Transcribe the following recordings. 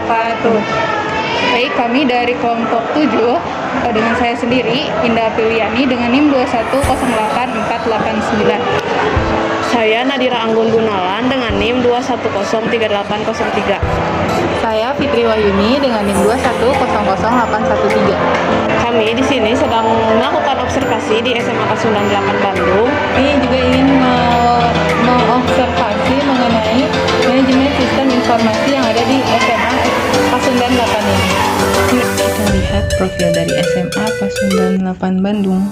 wabarakatuh. Baik, kami dari kelompok 7 dengan saya sendiri, Indah Piliani dengan NIM 2108489. Saya Nadira Anggun Gunawan dengan NIM 2103803. Saya Fitri Wahyuni dengan NIM 2100813. Kami di sini sedang melakukan observasi di SMA Pasundan 8 Bandung. Kami juga ingin mengobservasi mengenai manajemen sistem informasi yang ada di SMA Pasundan 8 ini. Yuk kita lihat profil dari SMA Pasundan 8 Bandung.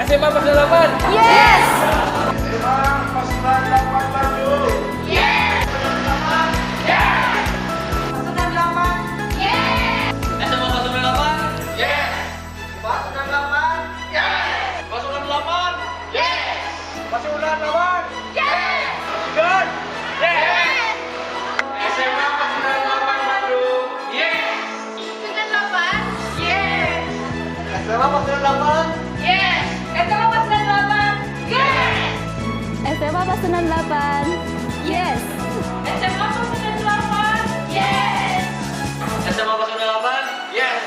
SMA Pasuruan 8. Yes. SMA Pasuruan 8. Yes. Pasuruan 8. Yes. Pasuruan 8. Yes. Pasuruan 8. Yes. Pasuruan. Yes. SMA Pasuruan 8 Bandung. Yes. SMA Pasuruan 8. SMA Pasundan 8. Yes. SMA Pasuruan 8. Yes. SMA Pasuruan 8. Yes.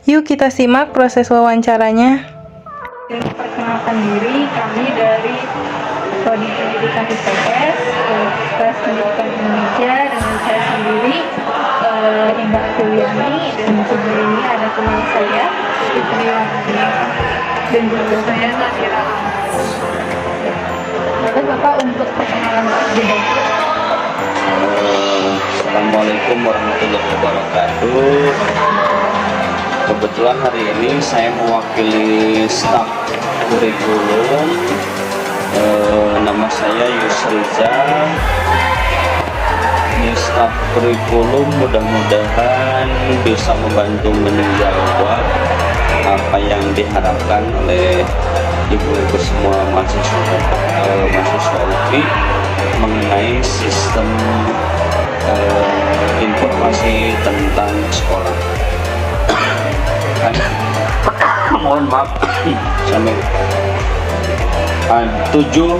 Yuk kita simak proses wawancaranya. Perkenalkan diri, kami dari Prodi Pendidikan IPS, Universitas Pendidikan Indonesia, dengan saya sendiri, Indah Kuliani, dan juga ini ada teman saya, Fitri Wardina, dan juga saya Nasira. Lalu Bapak untuk perkenalan lebih dahulu. Assalamualaikum warahmatullahi wabarakatuh. Kebetulan hari ini saya mewakili staf kurikulum. Nama saya Yusriza. Di staf kurikulum mudah-mudahan bisa membantu menjawab apa yang diharapkan oleh ibu-ibu semua mahasiswa UPI mengenai sistem informasi tentang sekolah. Mohon maaf sampai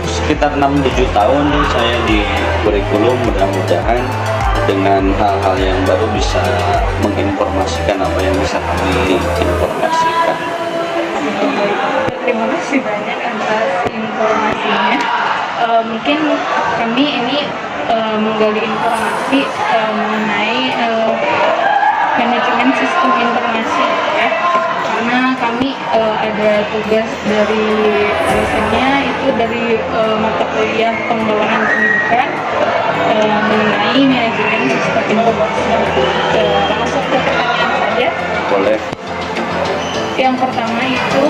sekitar 6-7 tahun saya di kurikulum, mudah-mudahan dengan hal-hal yang baru bisa menginformasikan apa yang bisa kami informasikan. Terima kasih banyak atas informasinya. Mungkin kami ini menggali informasi mengenai manajemen sistem informasi, ya, karena kami ada tugas dari dosennya itu dari mata kuliah pengelolaan pendidikan mengenai manajemen sistem informasi. Langsung ke pertanyaan saja. Boleh. Yang pertama itu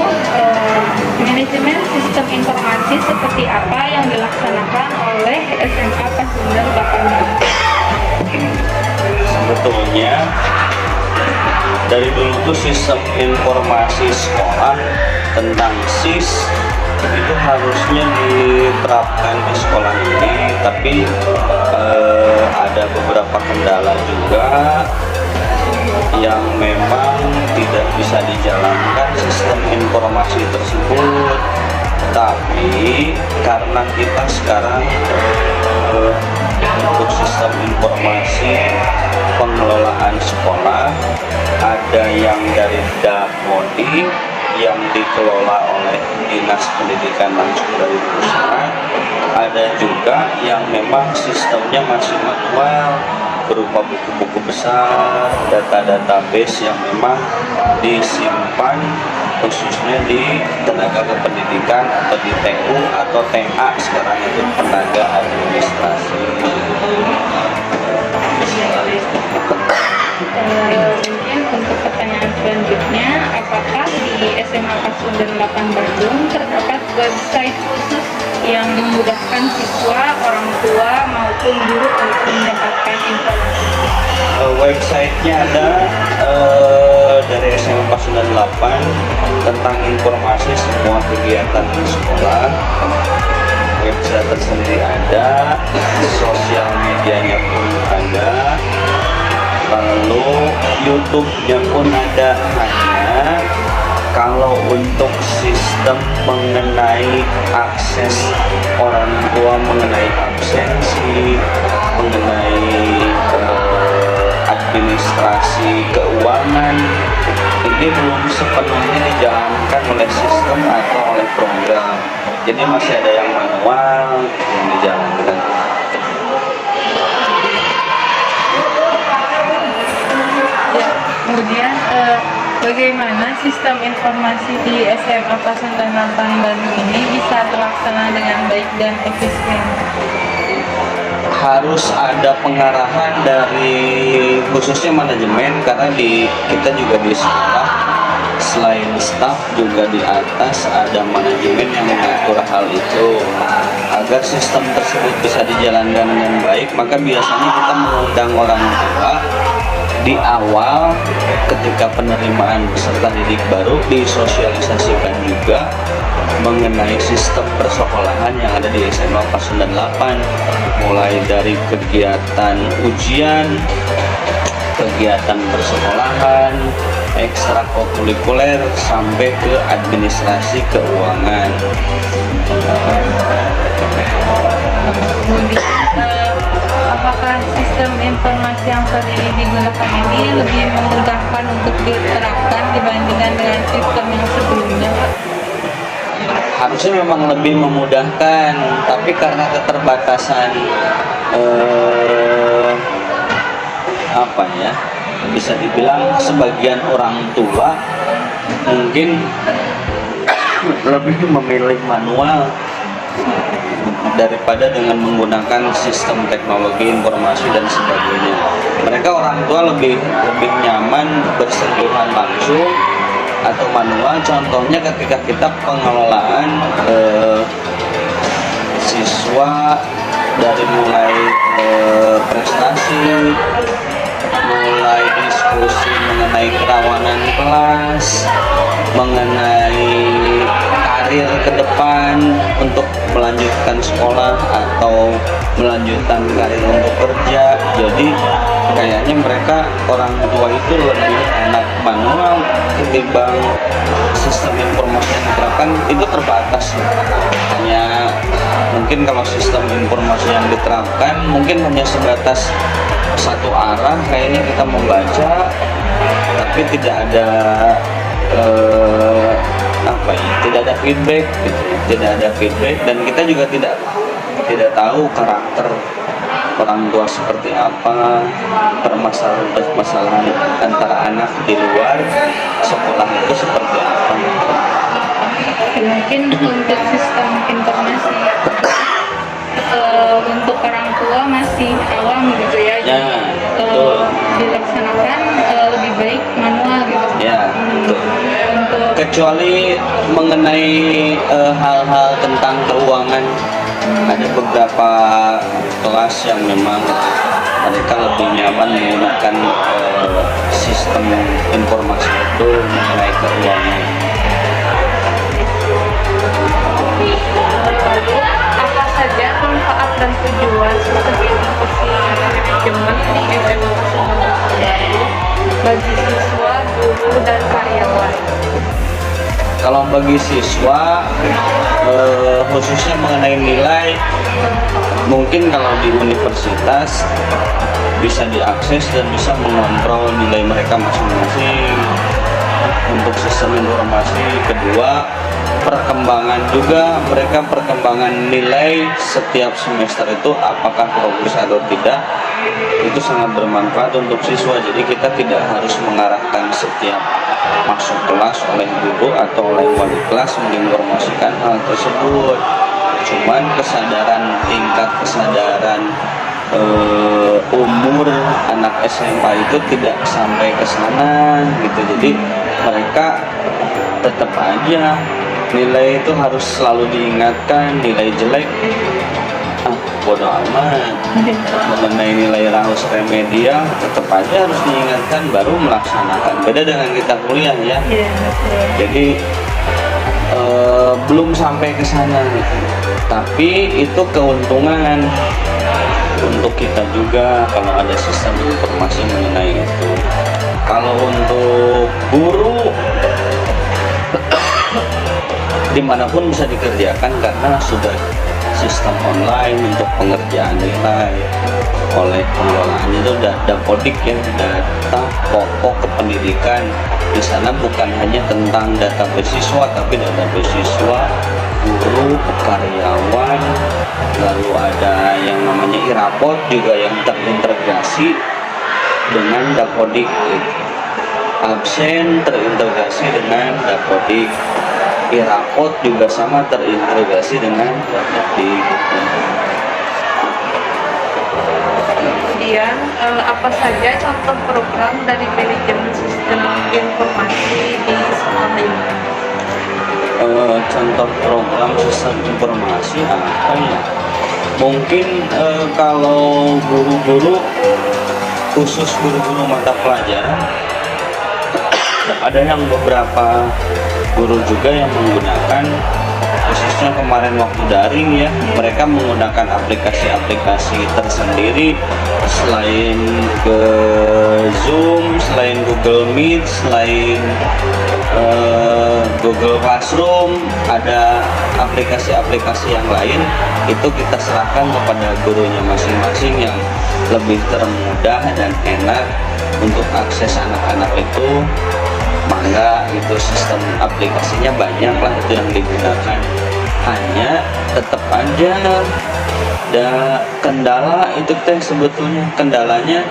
manajemen sistem informasi seperti apa yang dilaksanakan oleh SMA Pasundan 8. Sebetulnya dari dulu tuh sistem informasi sekolah tentang SIS itu harusnya diterapkan di sekolah ini, tapi ada beberapa kendala juga yang memang tidak bisa dijalankan sistem informasi tersebut. Tapi karena kita sekarang untuk sistem informasi pengelolaan sekolah ada yang dari Dapodi yang dikelola oleh Dinas Pendidikan langsung dari pusat, ada juga yang memang sistemnya masih manual berupa buku-buku besar, data-database yang memang disimpan khususnya di tenaga kependidikan atau di TU atau TA sekarang itu tenaga administrasi. Mungkin untuk pertanyaan selanjutnya, apakah di SMA Pasundan 8 Bandung terdapat website khusus yang memudahkan siswa, orang tua maupun guru untuk mendapatkan informasi? Websitenya ada dari SMA Pasundan 8 tentang informasi semua kegiatan di sekolah. Website tersendiri ada, sosial medianya pun ada, lalu YouTube-nya pun ada. Hanya kalau untuk sistem mengenai akses orang tua, mengenai absensi, mengenai administrasi keuangan, ini belum sepenuhnya dijalankan oleh sistem atau oleh program. Jadi masih ada yang manual yang dijalankan. Ya, kemudian Bagaimana sistem informasi di SMA Pasundan 8 Bandung ini bisa terlaksana dengan baik dan efisien? Harus ada pengarahan dari khususnya manajemen, karena kita juga di sekolah selain staf juga di atas ada manajemen yang mengatur hal itu. Agar sistem tersebut bisa dijalankan dengan baik, maka biasanya kita mengundang orang tua di awal ketika penerimaan peserta didik baru, disosialisasikan juga mengenai sistem persekolahan yang ada di SMA Pasundan 8, mulai dari kegiatan ujian, kegiatan persekolahan, ekstrakurikuler sampai ke administrasi keuangan. Apakah sistem informasi yang saat ini digunakan ini lebih memudahkan untuk diterapkan dibandingkan dengan sistem yang sebelumnya, Pak? Harusnya memang lebih memudahkan, tapi karena keterbatasan bisa dibilang sebagian orang tua mungkin lebih memilih manual daripada dengan menggunakan sistem teknologi informasi dan sebagainya. Mereka orang tua lebih nyaman bersentuhan langsung atau manual. Contohnya ketika kita pengelolaan siswa dari mulai prestasi, mulai diskusi mengenai kerawanan kelas, mengenai karir ke depan untuk melanjutkan sekolah atau melanjutkan karir untuk kerja. Jadi kayaknya mereka orang tua itu lebih enak manual ketimbang sistem informasi yang diterapkan. Itu terbatas, hanya mungkin kalau sistem informasi yang diterapkan mungkin hanya sebatas satu arah, kayaknya kita membaca tapi tidak ada tidak ada feedback gitu. Tidak ada feedback, dan kita juga tidak tahu karakter orang tua seperti apa, permasalahan antara anak di luar sekolah itu seperti apa. Mungkin untuk sistem informasi untuk orang tua masih awam gitu ya, Ya, betul. dilaksanakan lebih baik manual gitu. Ya, betul. Untuk Kecuali mengenai hal-hal tentang keuangan, ada beberapa kelas yang memang mereka lebih nyaman menggunakan sistem informasi itu mengenai keuangan. lalu apa saja manfaat dan tujuan strategi inovasi manajemen di SMA Pasundan bagi siswa, guru, dan karyawan? Kalau bagi siswa, khususnya mengenai nilai, mungkin kalau di universitas bisa diakses dan bisa mengontrol nilai mereka masing-masing. Untuk sistem informasi kedua, perkembangan juga, mereka perkembangan nilai setiap semester itu apakah progres atau tidak, itu sangat bermanfaat untuk siswa. Jadi kita tidak harus mengarahkan setiap masuk kelas oleh guru atau oleh wali kelas menginformasikan hal tersebut. Cuman tingkat kesadaran umur anak SMA itu tidak sampai ke sana gitu. Jadi mereka tetap aja nilai itu harus selalu diingatkan. Nilai jelek bodoh amat. Mengenai nilai raus remedial tetap aja harus diingatkan, baru melaksanakan. Beda dengan kita kuliah ya. Jadi belum sampai ke sana, tapi itu keuntungan untuk kita juga kalau ada sistem informasi mengenai itu. Kalau untuk guru dimanapun bisa dikerjakan karena sudah sistem online untuk pengerjaan nilai oleh pengelolaannya itu Dapodik ya, data pokok kependidikan. Di sana bukan hanya tentang data beasiswa, tapi data beasiswa, guru, karyawan, lalu ada yang namanya irapot juga yang terintegrasi dengan Dapodik gitu. absen terintegrasi dengan Dapodik, e-rapot juga sama terintegrasi dengan Dapodik. Kemudian apa saja contoh program dari manajemen sistem informasi di sekolah ini? Contoh program sistem informasi apa ya? Mungkin kalau guru-guru, khusus guru-guru mata pelajaran, ada yang beberapa guru juga yang menggunakan, khususnya kemarin waktu daring ya, mereka menggunakan aplikasi-aplikasi tersendiri selain ke Zoom, selain Google Meet, selain Google Classroom, ada aplikasi-aplikasi yang lain. Itu kita serahkan kepada gurunya masing-masing yang lebih termudah dan enak untuk akses anak-anak itu. Maka itu sistem aplikasinya banyak lah itu yang digunakan, hanya tetap aja ada kendala itu teh. Sebetulnya kendalanya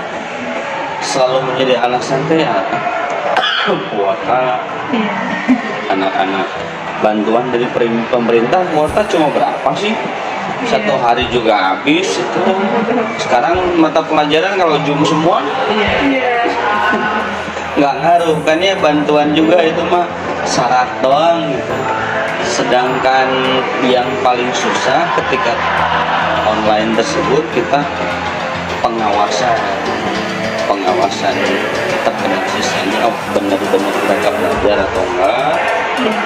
selalu menjadi alasan teh ya kuota anak-anak. Bantuan dari pemerintah kuota cuma berapa sih? Satu hari juga habis itu. Sekarang mata pelajaran kalau Zoom semua nggak ngaruh kan ya, bantuan juga itu mah syarat doang gitu. Sedangkan yang paling susah ketika online tersebut kita pengawasan terhadap sistemnya, oh benar-benar mereka belajar atau enggak,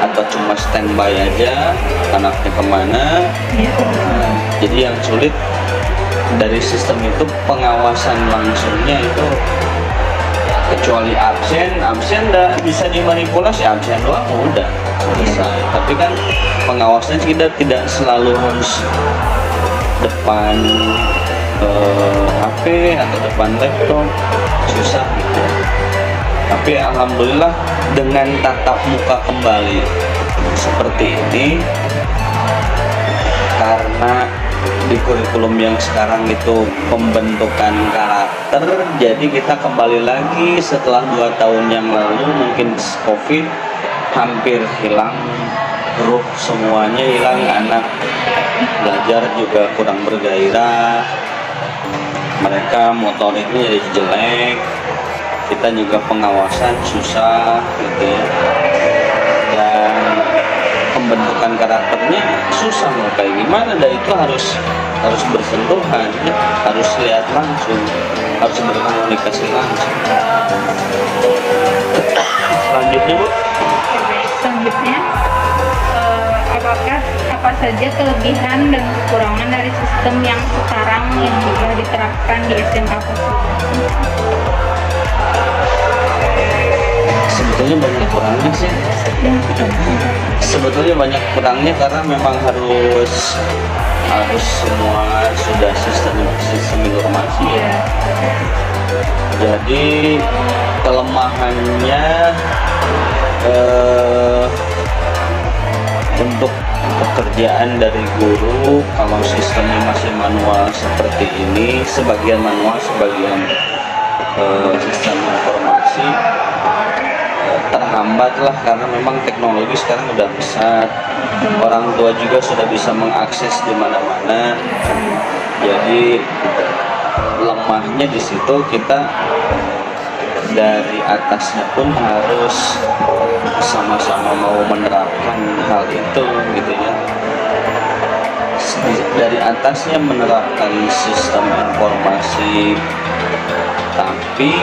atau cuma standby aja anaknya kemana. Jadi yang sulit dari sistem itu pengawasan langsungnya itu. Kecuali absen udah bisa dimanipulasi, absen doang udah selesai. Tapi kan pengawasannya kita tidak selalu harus depan HP atau depan laptop, susah gitu. Tapi alhamdulillah dengan tatap muka kembali seperti ini, karena di kurikulum yang sekarang itu pembentukan karakter, jadi kita kembali lagi setelah 2 tahun yang lalu mungkin COVID hampir hilang, ruh semuanya hilang, anak belajar juga kurang bergairah, mereka motoriknya jadi jelek, kita juga pengawasan susah gitu ya, dan pembentukan karakternya susah mau kayak gimana. Dan itu harus bersentuhan ya, harus lihat langsung, harus berkomunikasi langsung. Selanjutnya Bu, Selanjutnya, apa saja kelebihan dan kekurangan dari sistem yang sekarang yang juga diterapkan di SMA Pasuruan? sebetulnya banyak kurangnya sih. Sebetulnya banyak kurangnya karena memang harus semua sudah sistem informasi ya. Jadi kelemahannya untuk pekerjaan dari guru, kalau sistemnya masih manual seperti ini, sebagian manual, sebagian sistem informasi, terhambat lah karena memang teknologi sekarang udah besar, orang tua juga sudah bisa mengakses di mana-mana. Jadi lemahnya di situ, kita dari atasnya pun harus sama-sama mau menerapkan hal itu gitu ya. Dari atasnya menerapkan sistem informasi, tapi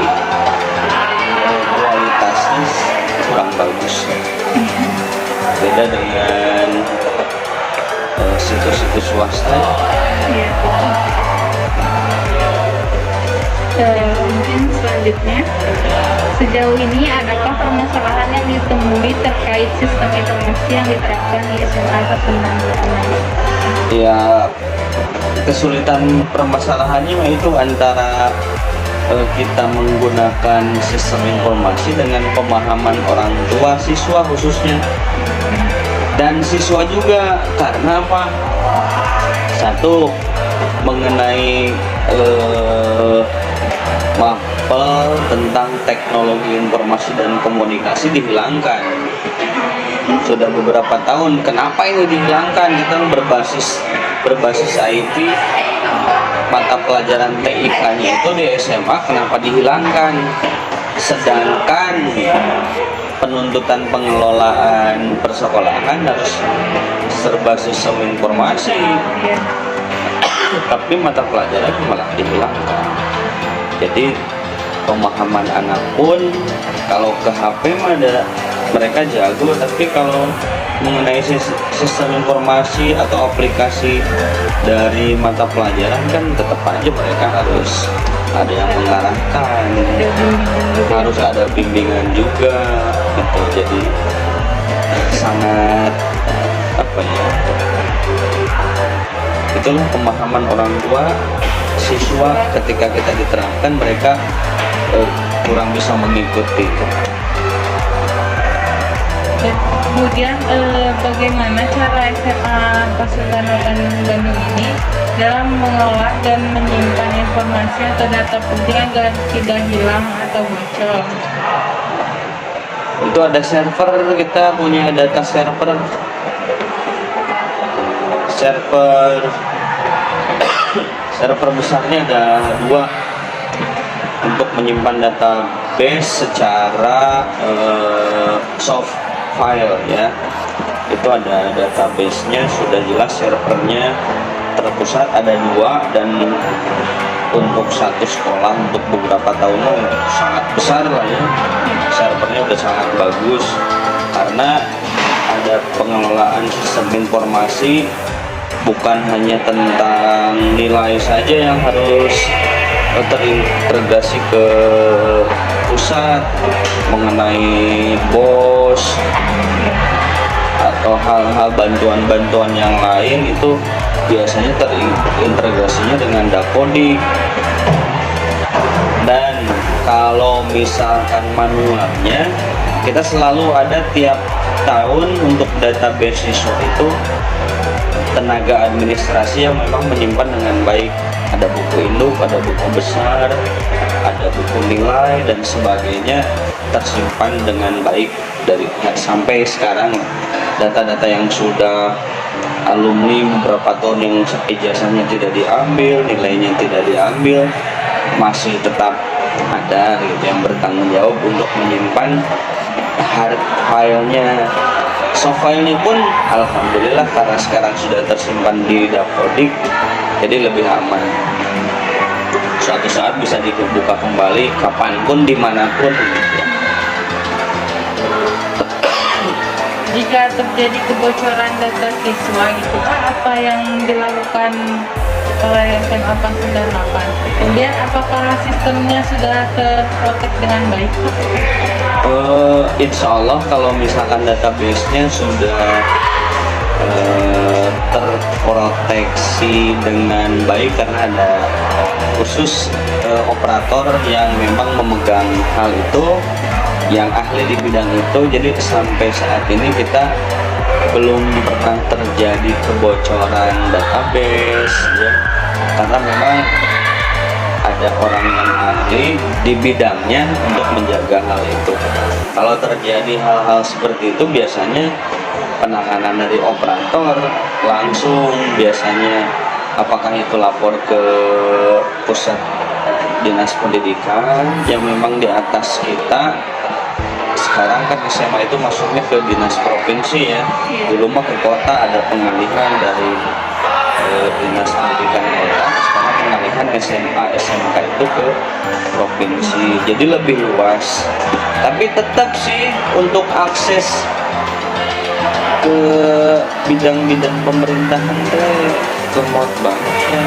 kualitasnya kurang bagus. Beda dengan situs-situs swasta. Mungkin selanjutnya, sejauh ini adakah permasalahan yang ditemui terkait sistem informasi yang diterapkan di SMA Pasuruan? Ya, kesulitan permasalahannya itu antara kita menggunakan sistem informasi dengan pemahaman orang tua siswa khususnya, dan siswa juga. Karena apa? Satu, mengenai sampel tentang teknologi informasi dan komunikasi dihilangkan. Sudah beberapa tahun. Kenapa ini dihilangkan? Kita berbasis IT, mata pelajaran TIK-nya itu di SMA kenapa dihilangkan? Sedangkan penuntutan pengelolaan persekolahan harus serba sistem informasi, tapi mata pelajaran malah dihilangkan. Jadi pemahaman anak pun kalau ke HP mah ada mereka jago, tapi kalau mengenai sistem informasi atau aplikasi dari mata pelajaran kan tetap aja mereka harus ada yang mengarahkan, harus ada bimbingan juga gitu. Jadi sangat apa ya, itulah pemahaman orang tua siswa ketika kita diterapkan mereka kurang bisa mengikuti. Kemudian bagaimana cara SMA Pasundan Bandung ini dalam mengelola dan menyimpan informasi atau data penting agar tidak hilang atau bocor? Itu ada server, kita punya data server besarnya ada 2 untuk menyimpan database secara soft file ya. Itu ada database-nya, sudah jelas servernya terpusat ada 2, dan untuk satu sekolah untuk beberapa tahun sangat besar lah ya. Servernya udah sangat bagus karena ada pengelolaan sistem informasi, bukan hanya tentang nilai saja yang harus terintegrasi ke pusat, mengenai BOS atau hal-hal bantuan-bantuan yang lain itu biasanya terintegrasinya dengan Dapodik. Dan kalau misalkan manualnya, kita selalu ada tiap tahun untuk database siswa itu tenaga administrasi yang memang menyimpan dengan baik. Ada buku induk, ada buku besar, ada buku nilai dan sebagainya tersimpan dengan baik dari sampai sekarang. Data-data yang sudah alumni beberapa tahun yang ijazahnya tidak diambil, nilainya tidak diambil, masih tetap ada gitu yang bertanggung jawab untuk menyimpan hard filenya. Soft filenya pun alhamdulillah karena sekarang sudah tersimpan di Dapodik, jadi lebih aman. Suatu saat bisa dibuka kembali kapanpun dimanapun gitu ya. Jika terjadi kebocoran data siswa gitu Pak, apa yang dilakukan oleh SMA Pasundan 8? Kemudian apakah sistemnya sudah terprotek dengan baik? Insya Allah kalau misalkan database-nya sudah terproteksi dengan baik karena ada khusus operator yang memang memegang hal itu, yang ahli di bidang itu. Jadi sampai saat ini kita belum pernah terjadi kebocoran database ya, karena memang ada orang yang ahli di bidangnya untuk menjaga hal itu. Kalau terjadi hal-hal seperti itu biasanya penanganan dari operator langsung, biasanya apakah itu lapor ke pusat dinas pendidikan yang memang di atas kita. Sekarang kan SMA itu masuknya ke dinas provinsi ya. Dulu mah ke kota ada pengalihan dari dinas pendidikan kota, sekarang pengalihan SMA SMK itu ke provinsi, jadi lebih luas. Tapi tetap sih untuk akses ke bidang-bidang pemerintahan lemot banget ya.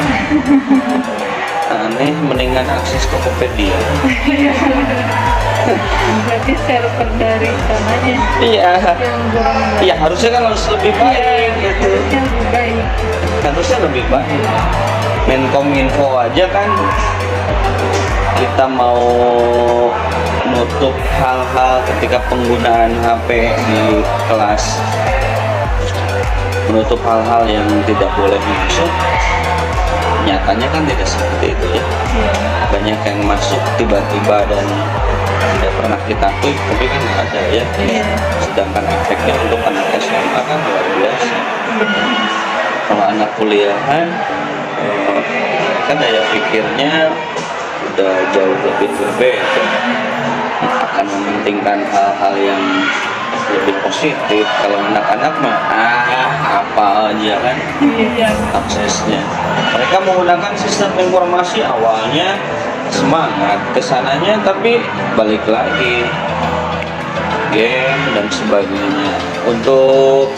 Aneh, mendingan akses ke Tokopedia. Berarti server dari sananya Iya, yang kurang baik. iya harusnya kan harus lebih baik gitu. Yang lebih baik. Harusnya lebih baik. Menkominfo aja kan kita mau nutup hal-hal ketika penggunaan HP di kelas, menutup hal-hal yang tidak boleh masuk. nyatanya kan tidak seperti itu ya. Banyak yang masuk tiba-tiba dan tidak pernah kita klik, tapi kan ada ya. Sedangkan efeknya untuk anak SMA kan luar biasa. Kalau anak kuliahan kan daya pikirnya udah jauh lebih berbeda, akan mementingkan hal-hal yang lebih positif. Kalau anak-anak mah apa aja kan aksesnya. Mereka menggunakan sistem informasi awalnya semangat kesananya, tapi balik lagi game dan sebagainya. Untuk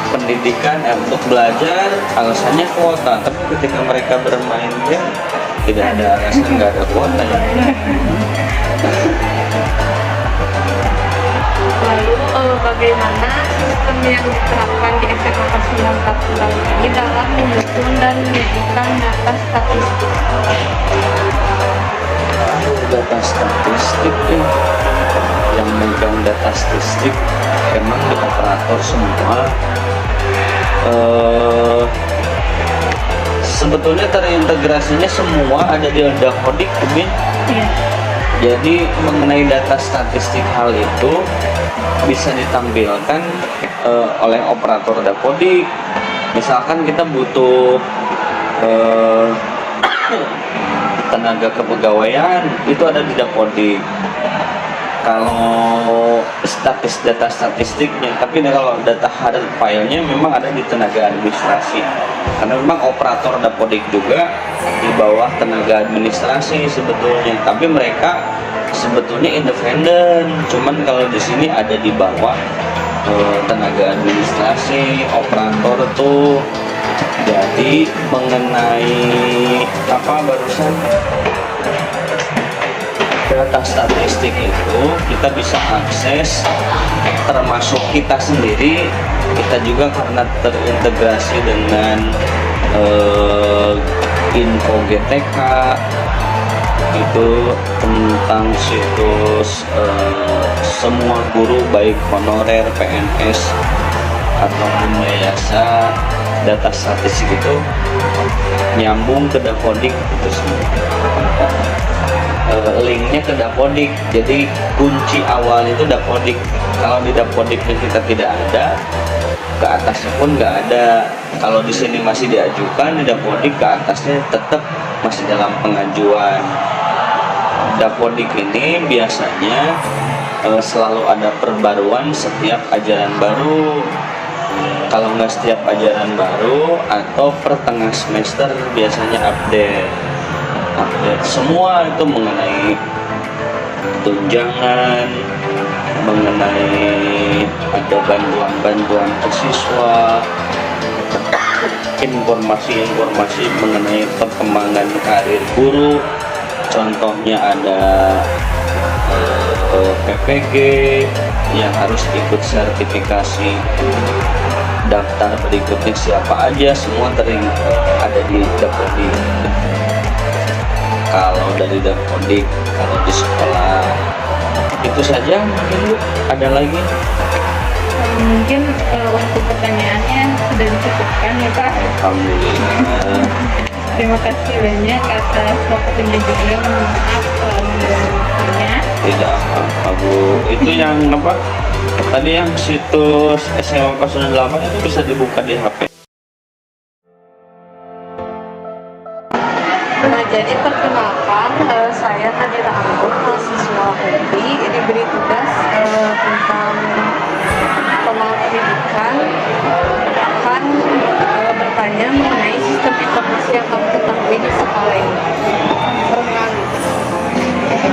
pendidikan, untuk belajar alasannya kuota, tapi ketika mereka bermain game tidak ada alasan, nggak ada kuota ya. Lalu bagaimana sistem yang diterapkan di SMA Kasunan Katulang ini dalam menyusun dan menyajikan data statistik? Data statistik ya, yang megang data statistik emang di operator semua. Sebetulnya terintegrasinya semua ada di Dapodik, Min. Jadi mengenai data statistik hal itu bisa ditampilkan oleh operator Dapodik. Misalkan kita butuh tenaga kepegawaian, itu ada di Dapodik. Kalau data statistiknya, tapi kalau data hard filenya memang ada di tenaga administrasi. Karena memang operator Dapodik juga di bawah tenaga administrasi sebetulnya, tapi mereka sebetulnya independen. Cuman kalau di sini ada di bawah tenaga administrasi, operator tuh. Jadi mengenai apa barusan data statistik itu kita bisa akses, termasuk kita sendiri. Kita juga karena terintegrasi dengan info GTK itu tentang situs semua guru baik honorer, PNS ataupun biasa, data statistik itu nyambung ke Dapodik itu semua. Linknya ke Dapodik, jadi kunci awal itu Dapodik. Kalau di Dapodiknya kita tidak ada, ke atasnya pun nggak ada. Kalau di sini masih diajukan, di Dapodik ke atasnya tetap masih dalam pengajuan. Dapodik ini biasanya selalu ada perbaruan setiap ajaran baru. Kalau nggak setiap ajaran baru atau pertengahan semester biasanya update semua itu mengenai tunjangan, mengenai ada bantuan ke siswa, informasi mengenai perkembangan karir guru. Contohnya ada PPG yang harus ikut sertifikasi, daftar berikutnya siapa aja, semua ada di Dapodik. Kalau dari Dapodik, kalau di sekolah itu saja. Mungkin Bu, ada lagi? Mungkin untuk pertanyaannya sudah dicukupkan ya Pak. Alhamdulillah. Terima kasih banyak atas waktunya juga. Maaf mengganggunya. Tidak apa-apa Bu. Itu yang apa? Tadi yang situs SMA Kasunan 8 itu bisa dibuka di HP. Nah, jadi perkenalkan, saya Nadira Anggun, mahasiswa UPI, diberi tugas tentang pendidikan, akan bertanya mengenai sistem informasi yang kamu ketahui di sekolah ini.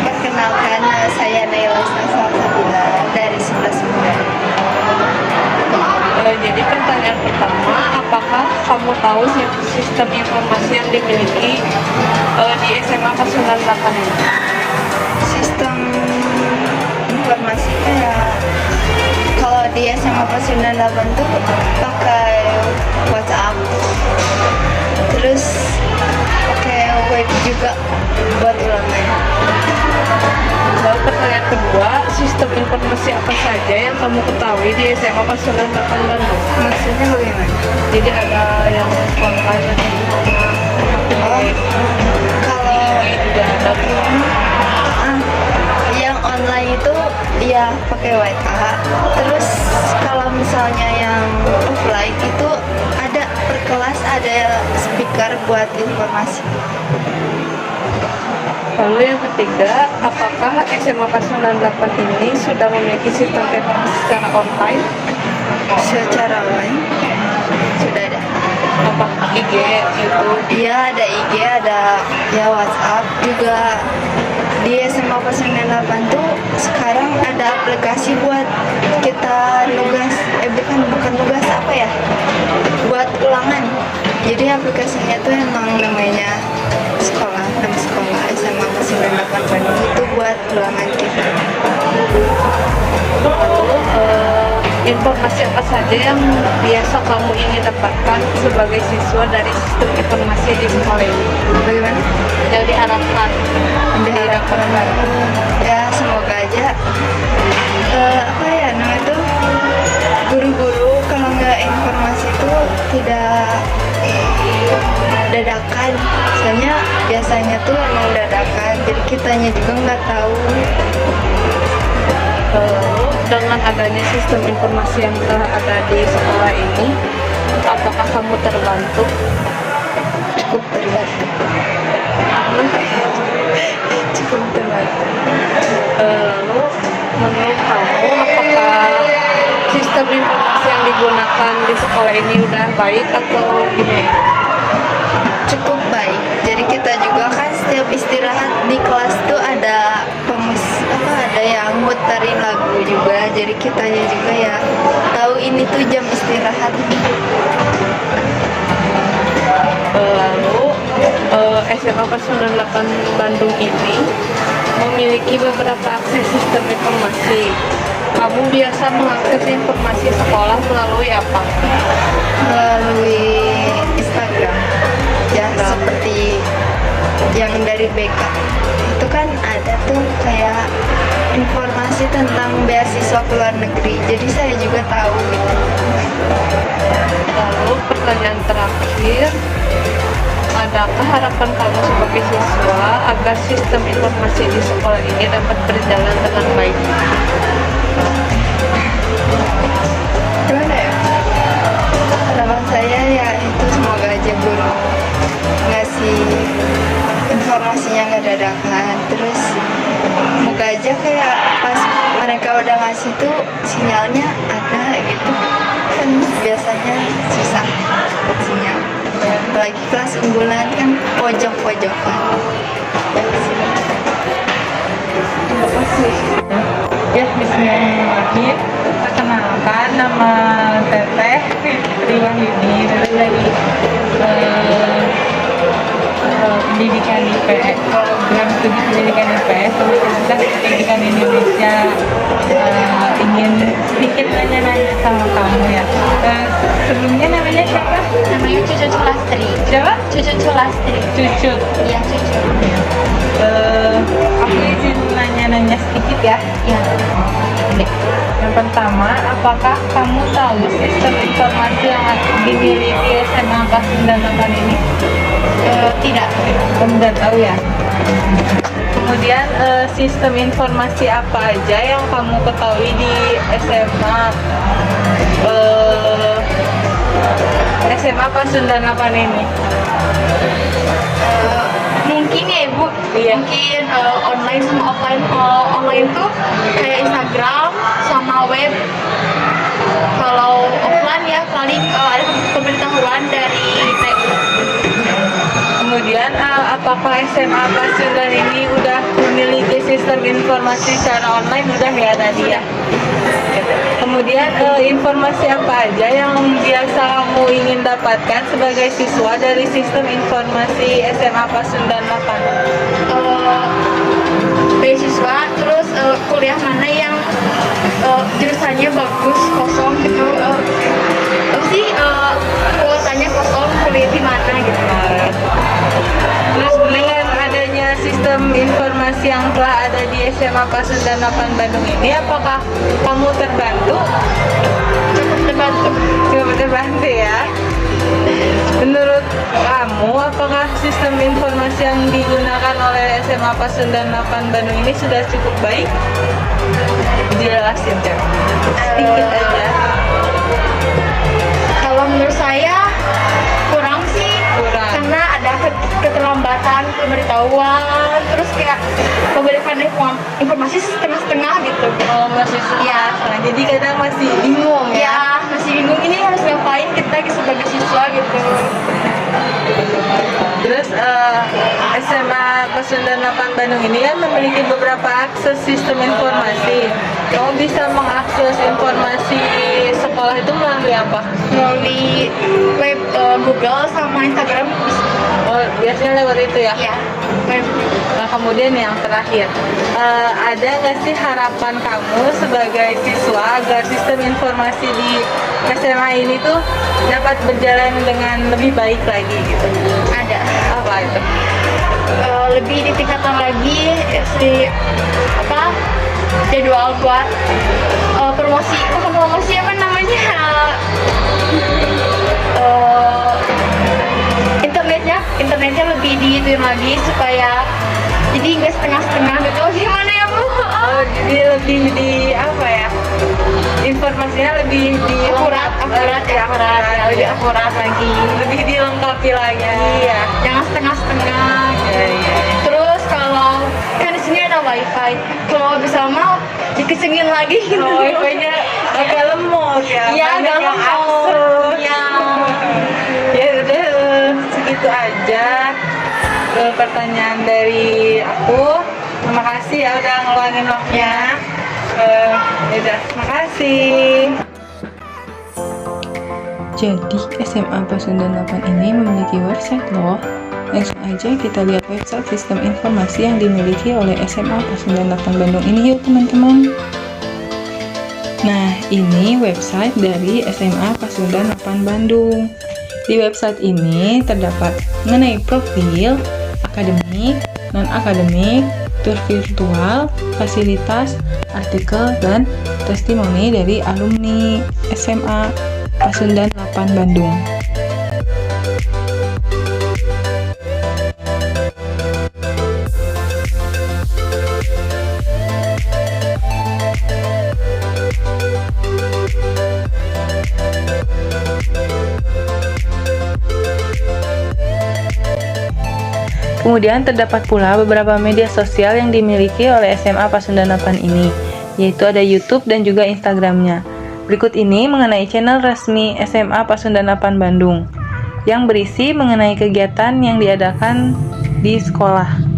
Perkenalkan, saya Naila Salsabila dari 11 Muda. Jadi pertanyaan pertama, apakah kamu tahu sistem informasi yang dimiliki di SMA Kasunan 8 ini? Sistem informasinya ya, kalau di SMA Kasunan 8 tuh pakai WhatsApp, terus pakai web juga buat online. Lalu pertanyaan kedua, sistem informasi apa saja yang kamu ketahui di SMA Kasunan 8 Bandung? Maksudnya bagaimana? Jadi ada yang sekolah yang Yang online itu ya pakai WA. Terus kalau misalnya yang offline itu ada per kelas ada speaker buat informasi. Lalu yang ketiga, apakah SMA Kelas 98 ini sudah memiliki sistem informasi secara online? Secara online sudah ada. Apa IG itu? Iya, ada IG, ada ya WhatsApp juga. Di SMA Kelas 98 tuh sekarang ada aplikasi buat kita nugas, bukan nugas apa ya? Buat ulangan. Jadi aplikasinya tuh emang namanya nama sekolah SMA Kelas 98 Bandung itu buat ulangan kita. Lalu informasi apa saja yang biasa kamu ingin dapatkan sebagai siswa dari sistem informasi di sekolah ini? Bagaimana? Yang diharapkan? Ya semoga aja apa ya namanya itu guru-guru kalau nggak informasi itu tidak dadakan, soalnya biasanya tuh emang dadakan, jadi kitanya juga nggak tahu. Lalu dengan adanya sistem informasi yang telah ada di sekolah ini, apakah kamu terbantu? Cukup terbantu. Cukup terbantu. Lalu menurut kamu apakah sistem informasi yang digunakan di sekolah ini udah baik atau gimana? Cukup baik. Jadi kita juga kan setiap istirahat di kelas tuh ada ada yang muterin lagu juga. Jadi kitanya juga ya tahu ini tuh jam istirahat. Lalu SMA Kelas 98 Bandung ini memiliki beberapa akses sistem informasi. Kamu biasa mengakses informasi sekolah melalui apa? Melalui Instagram ya, seperti yang dari BK itu kan ada tuh kayak informasi tentang beasiswa ke luar negeri, jadi saya juga tahu gitu. Lalu pertanyaan terakhir, adakah harapan kamu sebagai siswa agar sistem informasi di sekolah ini dapat berjalan dengan baik? Gimana ya, harapan saya ya itu semoga aja guru ngasih informasinya nggak dadakan, terus semoga aja kayak pas mereka udah ngasih tuh sinyalnya ada gitu, kan biasanya susah sinyal, apalagi kelas unggulan kan pojok-pojokan. Terima kasih. Ya, bismillahirrahmanirrahim. Perkenalkan, nama Teteh Fitri Wahyudi dari pendidikan IPS, program studi pendidikan IPS, Universitas Pendidikan Indonesia. Ingin sedikit nanya-nanya sama kamu ya. Sebelumnya namanya siapa? Namanya Cucu Culastri. Siapa? Cucu Culastri. Cucu. Iya, Cucu. Aku izin nanya-nanya sedikit ya. Iya. Yang pertama, apakah kamu tahu sistem informasi yang dimiliki SMA Kelas 98 ini? Tidak. Kamu udah tahu ya? Kemudian sistem informasi apa aja yang kamu ketahui di SMA Kelas 98 ini? Mungkin ya Ibu, Iya. mungkin online sama offline. Kalau online tuh kayak Instagram sama web. Kalau offline ya paling ada pemberitahuan dari TU. Kemudian apakah SMA Kelas 9 ini udah memiliki sistem informasi secara online? Udah ya tadi ya. Kemudian informasi apa aja yang biasa kamu ingin dapatkan sebagai siswa dari sistem informasi SMA Kelas 98? Beasiswa, terus kuliah mana yang jurusannya bagus, kosong gitu. Apa sih kuotanya kosong, kuliah di mana gitu. Terus dengan adanya sistem informasi yang telah ada di SMA Kelas 98 Bandung ini, apakah kamu terbantu? Cukup terbantu. Cukup terbantu ya. Menurut kamu, apakah sistem informasi yang digunakan oleh SMA Pasundan 8 Bandung ini sudah cukup baik? Jelasin deh, sedikit aja. Kalau menurut saya kurang sih, Kurang. karena ada keterlambatan pemberitahuan, terus kayak memberikan informasi setengah-setengah gitu. Oh, masih Iya. nah, jadi kadang masih bingung ya. Ya, masih bingung ini harus ngapain kita sebagai siswa gitu. Terus SMA Pasundan 8 Bandung ini kan memiliki beberapa akses sistem informasi. Kamu bisa mengakses informasi sekolah itu melalui apa? Melalui web Google sama Instagram. Oh, biasanya lewat itu ya? Ya, web. Nah, kemudian yang terakhir, ada nggak sih harapan kamu sebagai siswa agar sistem informasi di SMA ini tuh dapat berjalan dengan lebih baik lagi gitu? Ada. Apa itu? Lebih ditingkatkan lagi si jadwal buat promosi, bukan promosi apa namanya, internetnya lebih diituin lagi supaya jadi nggak setengah-setengah gitu. Gimana ya Bu? Oh, jadi lebih di apa ya? Informasinya lebih di Akurat ya, lebih akurat lagi. lebih dilengkapi lagi ya. Jangan setengah-setengah. Ya, ya. Terus kalau kan di sini ada wifi, kalau bisa mau dikencengin lagi gitu. Oh, wifi-nya agak lemot ya. Iya, banyak agak yang lemot. akses. Iya. Ya udah, segitu aja pertanyaan dari aku. Terima kasih ya udah ngeluangin waktunya. Ya udah, terima kasih. Jadi SMA Pasundan 8 ini memiliki website loh. Langsung aja kita lihat website sistem informasi yang dimiliki oleh SMA Pasundan 8 Bandung ini yuk teman-teman. Nah, ini website dari SMA Pasundan 8 Bandung. Di website ini terdapat mengenai profil, akademik, non-akademik, tur virtual, fasilitas, artikel, dan testimoni dari alumni SMA Pasundan 8 Bandung. Kemudian terdapat pula beberapa media sosial yang dimiliki oleh SMA Pasundan 8 ini, yaitu ada YouTube dan juga Instagramnya. Berikut ini mengenai channel resmi SMA Pasundan 8 Bandung, yang berisi mengenai kegiatan yang diadakan di sekolah.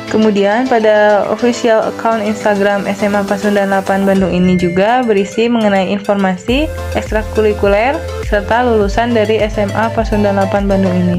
Kemudian pada official account Instagram SMA Pasundan 8 Bandung ini juga berisi mengenai informasi ekstrakurikuler serta lulusan dari SMA Pasundan 8 Bandung ini.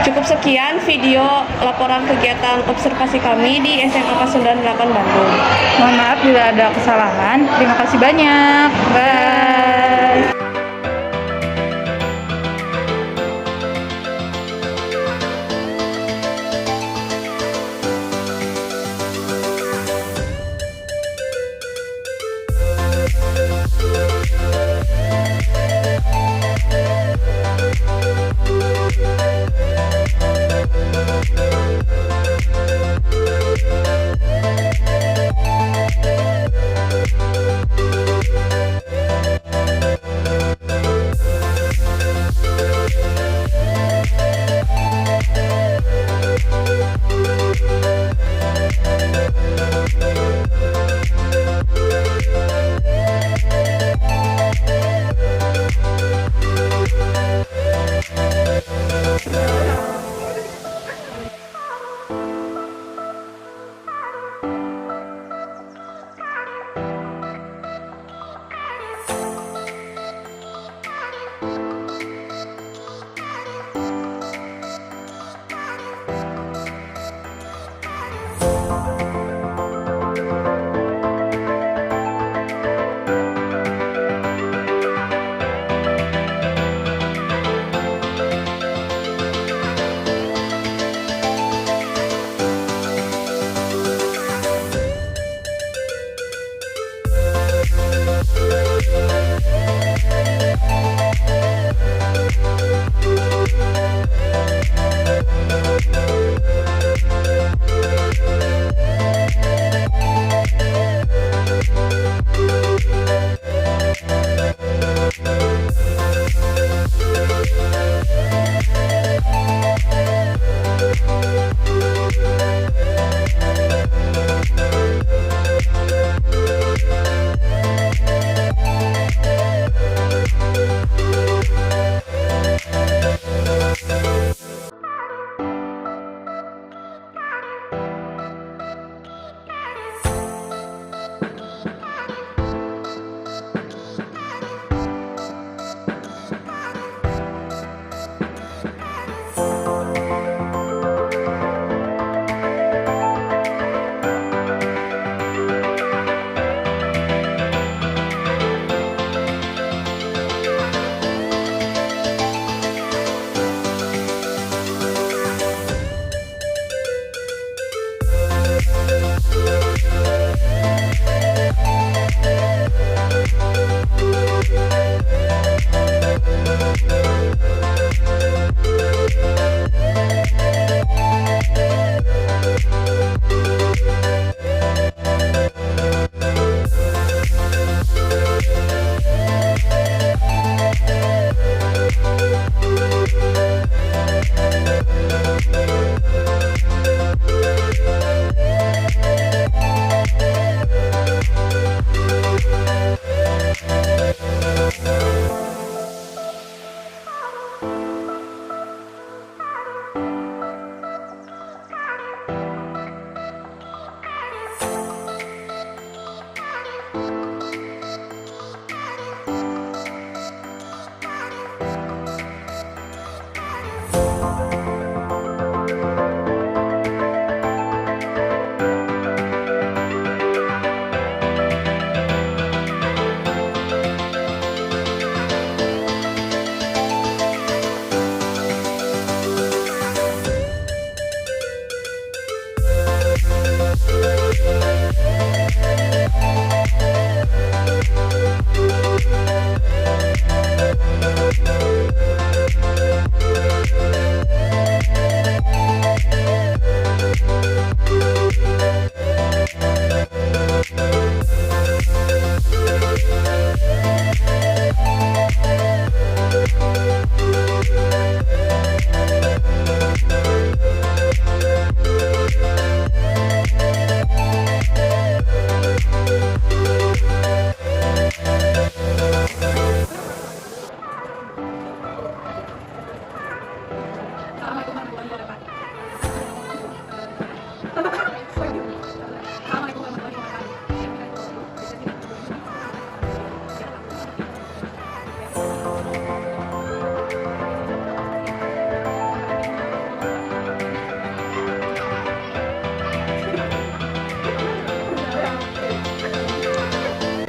Cukup sekian video laporan kegiatan observasi kami di SMA Pasundan 8 Bandung. Mohon maaf bila ada kesalahan. Terima kasih banyak. Bye.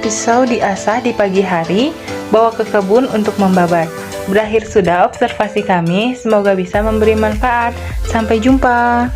pisau diasah di pagi hari, bawa ke kebun untuk membabat. Berakhir sudah observasi kami, semoga bisa memberi manfaat. Sampai jumpa.